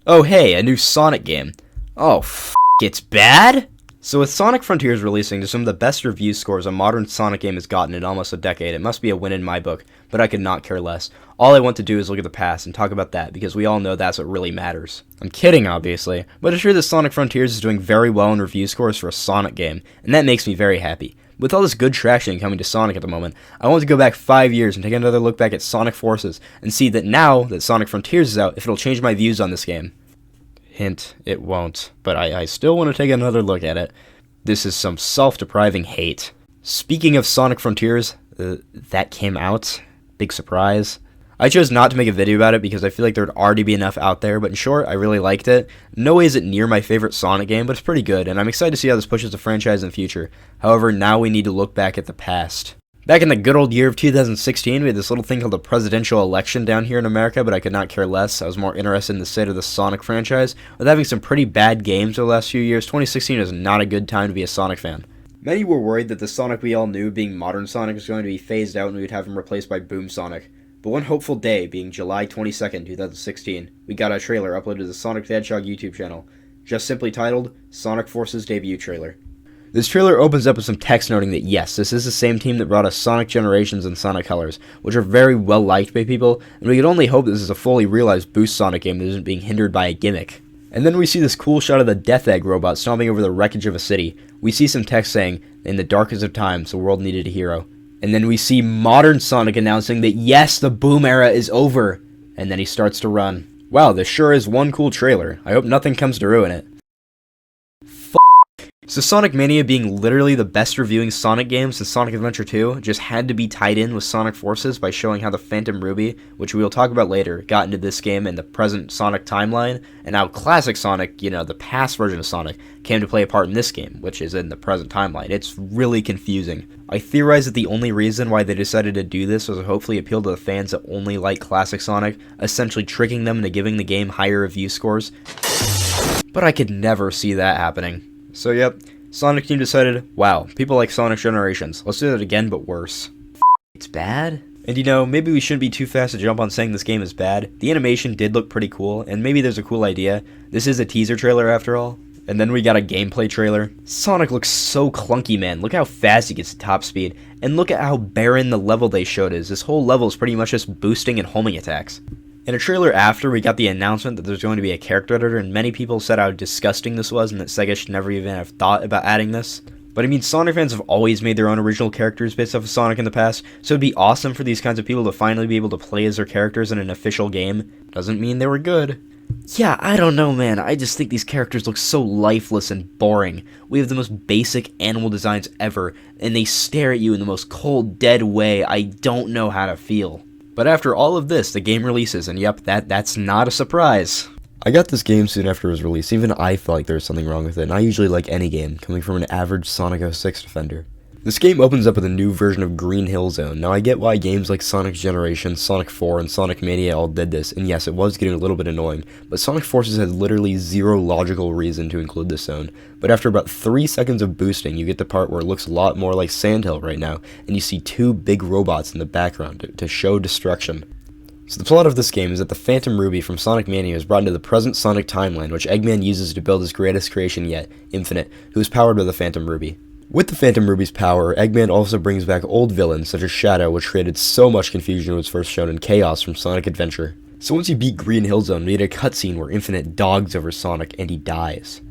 Oh hey, a new Sonic game. Oh it's bad? So with Sonic Frontiers releasing to some of the best review scores a modern Sonic game has gotten in almost a decade, it must be a win in my book, but I could not care less. All I want to do is look at the past and talk about that, because we all know that's what really matters. I'm kidding, obviously, but it's true that Sonic Frontiers is doing very well in review scores for a Sonic game, and that makes me very happy. With all this good traction coming to Sonic at the moment, I want to go back 5 years and take another look back at Sonic Forces, and see that now that Sonic Frontiers is out, if it'll change my views on this game. Hint, it won't, but I still want to take another look at it. This is some self-depriving hate. Speaking of Sonic Frontiers, that came out. Big surprise. I chose not to make a video about it because I feel like there'd already be enough out there, but in short, I really liked it. No way is it near my favorite Sonic game, but it's pretty good, and I'm excited to see how this pushes the franchise in the future. However, now we need to look back at the past. Back in the good old year of 2016, we had this little thing called the presidential election down here in America, but I could not care less. I was more interested in the state of the Sonic franchise. With having some pretty bad games over the last few years, 2016 is not a good time to be a Sonic fan. Many were worried that the Sonic we all knew, being modern Sonic, was going to be phased out and we would have him replaced by Boom Sonic. But one hopeful day, being July 22nd, 2016, we got a trailer uploaded to the Sonic the Hedgehog YouTube channel, just simply titled, Sonic Forces Debut Trailer. This trailer opens up with some text noting that yes, this is the same team that brought us Sonic Generations and Sonic Colors, which are very well liked by people, and we could only hope this is a fully realized Boost Sonic game that isn't being hindered by a gimmick. And then we see this cool shot of the Death Egg robot stomping over the wreckage of a city. We see some text saying, in the darkest of times, the world needed a hero. And then we see modern Sonic announcing that yes, the Boom era is over, and then he starts to run. Wow, this sure is one cool trailer. I hope nothing comes to ruin it. So Sonic Mania, being literally the best reviewing Sonic game since Sonic Adventure 2, just had to be tied in with Sonic Forces by showing how the Phantom Ruby, which we will talk about later, got into this game in the present Sonic timeline, and how classic Sonic, the past version of Sonic, came to play a part in this game, which is in the present timeline. It's really confusing. I theorize that the only reason why they decided to do this was to hopefully appeal to the fans that only like classic Sonic, essentially tricking them into giving the game higher review scores. But I could never see that happening. So yep, Sonic team decided, wow, people like Sonic Generations, let's do that again but worse. It's bad? And maybe we shouldn't be too fast to jump on saying this game is bad. The animation did look pretty cool, and maybe there's a cool idea. This is a teaser trailer after all. And then we got a gameplay trailer. Sonic looks so clunky, man. Look how fast he gets to top speed. And look at how barren the level they showed is. This whole level is pretty much just boosting and homing attacks. In a trailer after, we got the announcement that there's going to be a character editor, and many people said how disgusting this was and that Sega should never even have thought about adding this. But I mean, Sonic fans have always made their own original characters based off of Sonic in the past, so it'd be awesome for these kinds of people to finally be able to play as their characters in an official game. Doesn't mean they were good. Yeah, I don't know, man. I just think these characters look so lifeless and boring. We have the most basic animal designs ever, and they stare at you in the most cold, dead way I don't know how to feel. But after all of this, the game releases, and yep, that's not a surprise. I got this game soon after it was released. Even I felt like there was something wrong with it, and I usually like any game, coming from an average Sonic 06 defender. This game opens up with a new version of Green Hill Zone. Now I get why games like Sonic Generations, Sonic 4, and Sonic Mania all did this, and yes, it was getting a little bit annoying, but Sonic Forces had literally zero logical reason to include this zone. But after about 3 seconds of boosting, you get the part where it looks a lot more like Sandhill right now, and you see 2 big robots in the background to show destruction. So the plot of this game is that the Phantom Ruby from Sonic Mania is brought into the present Sonic timeline, which Eggman uses to build his greatest creation yet, Infinite, who is powered by the Phantom Ruby. With the Phantom Ruby's power, Eggman also brings back old villains such as Shadow, which created so much confusion when it was first shown in Chaos from Sonic Adventure. So once you beat Green Hill Zone, we get a cutscene where Infinite dogs over Sonic and he dies.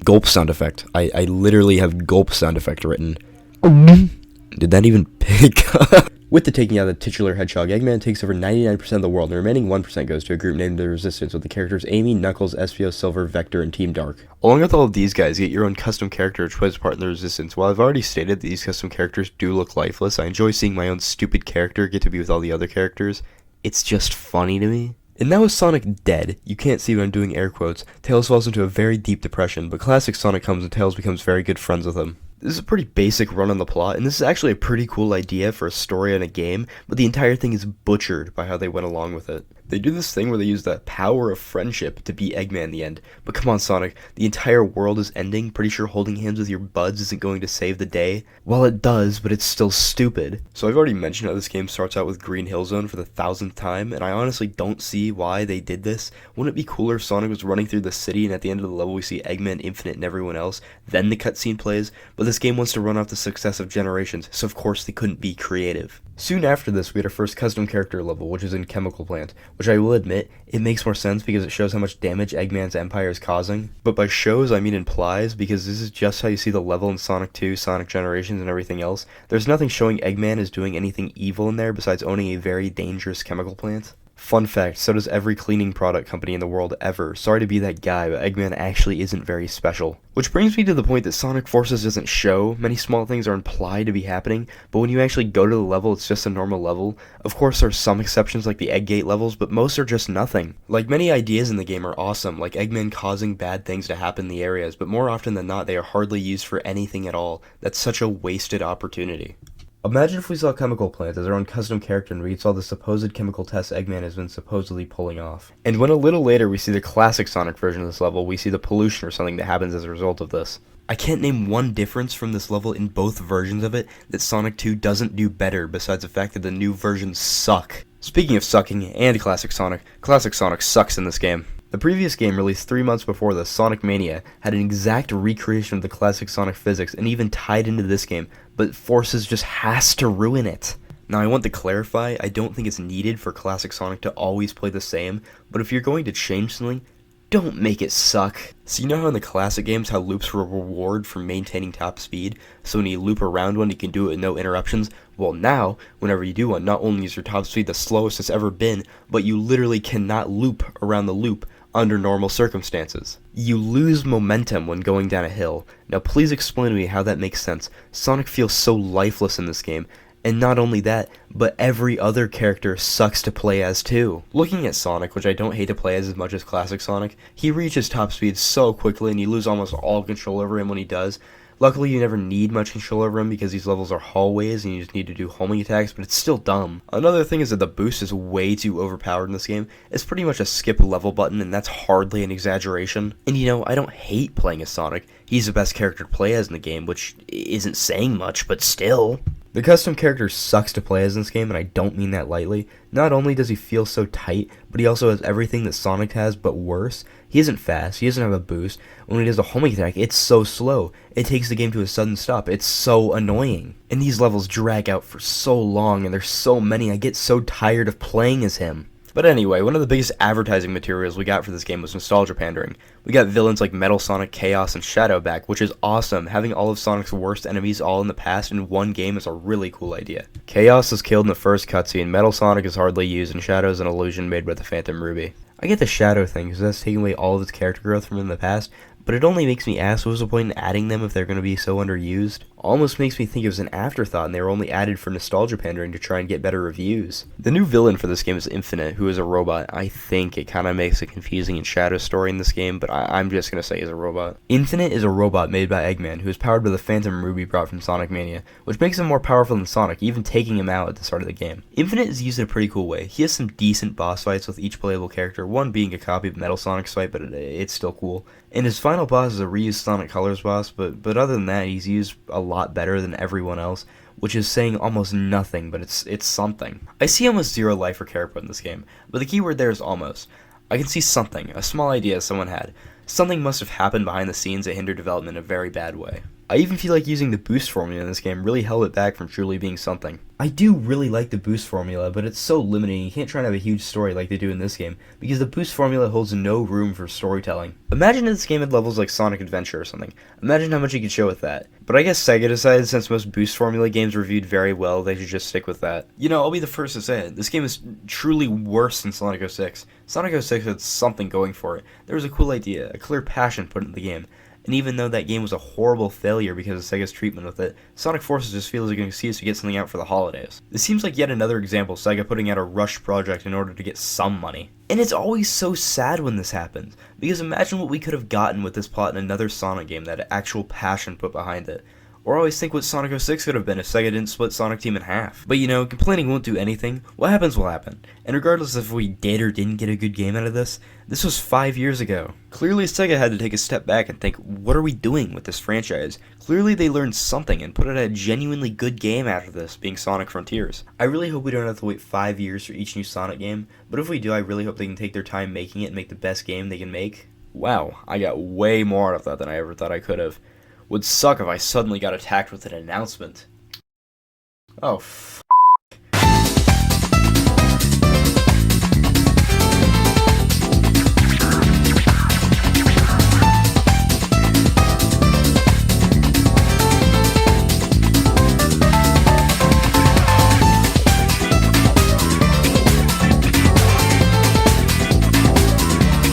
Gulp sound effect. I literally have gulp sound effect written. Did that even pick up? With the taking out of the titular Hedgehog, Eggman takes over 99% of the world, and the remaining 1% goes to a group named the Resistance with the characters Amy, Knuckles, Espio, Silver, Vector, and Team Dark. Along with all of these guys, you get your own custom character which plays a part in the Resistance. While I've already stated that these custom characters do look lifeless, I enjoy seeing my own stupid character get to be with all the other characters. It's just funny to me. And now with Sonic dead, you can't see what I'm doing air quotes, Tails falls into a very deep depression, but classic Sonic comes and Tails becomes very good friends with him. This is a pretty basic run on the plot, and this is actually a pretty cool idea for a story in a game, but the entire thing is butchered by how they went along with it. They do this thing where they use the power of friendship to beat Eggman in the end. But come on, Sonic, the entire world is ending. Pretty sure holding hands with your buds isn't going to save the day. Well, it does, but it's still stupid. So I've already mentioned how this game starts out with Green Hill Zone for the 1000th time, and I honestly don't see why they did this. Wouldn't it be cooler if Sonic was running through the city and at the end of the level we see Eggman, Infinite, and everyone else, then the cutscene plays? But this game wants to run off the success of Generations, so of course they couldn't be creative. Soon after this, we had our first custom character level, which is in Chemical Plant, which I will admit, it makes more sense because it shows how much damage Eggman's empire is causing. But by shows, I mean implies, because this is just how you see the level in Sonic 2, Sonic Generations, and everything else. There's nothing showing Eggman is doing anything evil in there besides owning a very dangerous chemical plant. Fun fact, so does every cleaning product company in the world ever. Sorry to be that guy, but Eggman actually isn't very special. Which brings me to the point that Sonic Forces doesn't show. Many small things are implied to be happening, but when you actually go to the level, it's just a normal level. Of course, there are some exceptions like the Egg Gate levels, but most are just nothing. Like, many ideas in the game are awesome, like Eggman causing bad things to happen in the areas, but more often than not, they are hardly used for anything at all. That's such a wasted opportunity. Imagine if we saw Chemical Plant as our own custom character and we saw the supposed chemical tests Eggman has been supposedly pulling off. And when a little later we see the classic Sonic version of this level, we see the pollution or something that happens as a result of this. I can't name one difference from this level in both versions of it that Sonic 2 doesn't do better besides the fact that the new versions suck. Speaking of sucking and Classic Sonic sucks in this game. The previous game, released 3 months before this, Sonic Mania, had an exact recreation of the classic Sonic physics and even tied into this game, but Forces just has to ruin it. Now I want to clarify, I don't think it's needed for classic Sonic to always play the same, but if you're going to change something, don't make it suck. So you know how in the classic games how loops were a reward for maintaining top speed, so when you loop around one you can do it with no interruptions? Well now, whenever you do one, not only is your top speed the slowest it's ever been, but you literally cannot loop around the loop under normal circumstances. You lose momentum when going down a hill. Now please explain to me how that makes sense. Sonic feels so lifeless in this game, and not only that, but every other character sucks to play as too. Looking at Sonic, which I don't hate to play as much as classic Sonic, he reaches top speed so quickly and you lose almost all control over him when he does. Luckily, you never need much control over him because these levels are hallways and you just need to do homing attacks, but it's still dumb. Another thing is that the boost is way too overpowered in this game. It's pretty much a skip level button, and that's hardly an exaggeration. And you know, I don't hate playing as Sonic. He's the best character to play as in the game, which isn't saying much, but still. The custom character sucks to play as in this game, and I don't mean that lightly. Not only does he feel so tight, but he also has everything that Sonic has, but worse. He isn't fast, he doesn't have a boost. When he does a homing attack, it's so slow. It takes the game to a sudden stop. It's so annoying. And these levels drag out for so long, and there's so many, I get so tired of playing as him. But anyway, one of the biggest advertising materials we got for this game was nostalgia pandering. We got villains like Metal Sonic, Chaos, and Shadow back, which is awesome. Having all of Sonic's worst enemies all in the past in one game is a really cool idea. Chaos is killed in the first cutscene, Metal Sonic is hardly used, and Shadow is an illusion made by the Phantom Ruby. I get the Shadow thing, because that's taking away all of its character growth from in the past, but it only makes me ask, what was the point in adding them if they're going to be so underused? Almost makes me think it was an afterthought and they were only added for nostalgia pandering to try and get better reviews. The new villain for this game is Infinite, who is a robot. I think it kind of makes it confusing in Shadow's story in this game, but I'm just going to say he's a robot. Infinite is a robot made by Eggman, who is powered by the Phantom Ruby brought from Sonic Mania, which makes him more powerful than Sonic, even taking him out at the start of the game. Infinite is used in a pretty cool way. He has some decent boss fights with each playable character, one being a copy of Metal Sonic's fight, but it's still cool. And his final boss is a reused Sonic Colors boss, but other than that, he's used a lot better than everyone else, which is saying almost nothing, but it's something. I see almost zero life or character in this game, but the key word there is almost. I can see something, a small idea someone had. Something must have happened behind the scenes that hindered development in a very bad way. I even feel like using the boost formula in this game really held it back from truly being something. I do really like the boost formula, but it's so limiting. You can't try and have a huge story like they do in this game, because the boost formula holds no room for storytelling. Imagine if this game had levels like Sonic Adventure or something. Imagine how much you could show with that. But I guess Sega decided since most boost formula games reviewed very well, they should just stick with that. You know, I'll be the first to say it. This game is truly worse than Sonic 06. Sonic 06 had something going for it. There was a cool idea, a clear passion put into the game. And even though that game was a horrible failure because of Sega's treatment with it, Sonic Forces just feels like an excuse to get something out for the holidays. This seems like yet another example of Sega putting out a rushed project in order to get some money. And it's always so sad when this happens, because imagine what we could have gotten with this plot in another Sonic game that had actual passion put behind it. Or always think what Sonic 06 could have been if Sega didn't split Sonic Team in half. But you know, complaining won't do anything. What happens will happen. And regardless if we did or didn't get a good game out of this was 5 years ago. Clearly Sega had to take a step back and think, what are we doing with this franchise? Clearly they learned something and put out a genuinely good game after this, being Sonic Frontiers. I really hope we don't have to wait 5 years for each new Sonic game, but if we do, I really hope they can take their time making it and make the best game they can make. Wow, I got way more out of that than I ever thought I could have. Would suck if I suddenly got attacked with an announcement. Oh,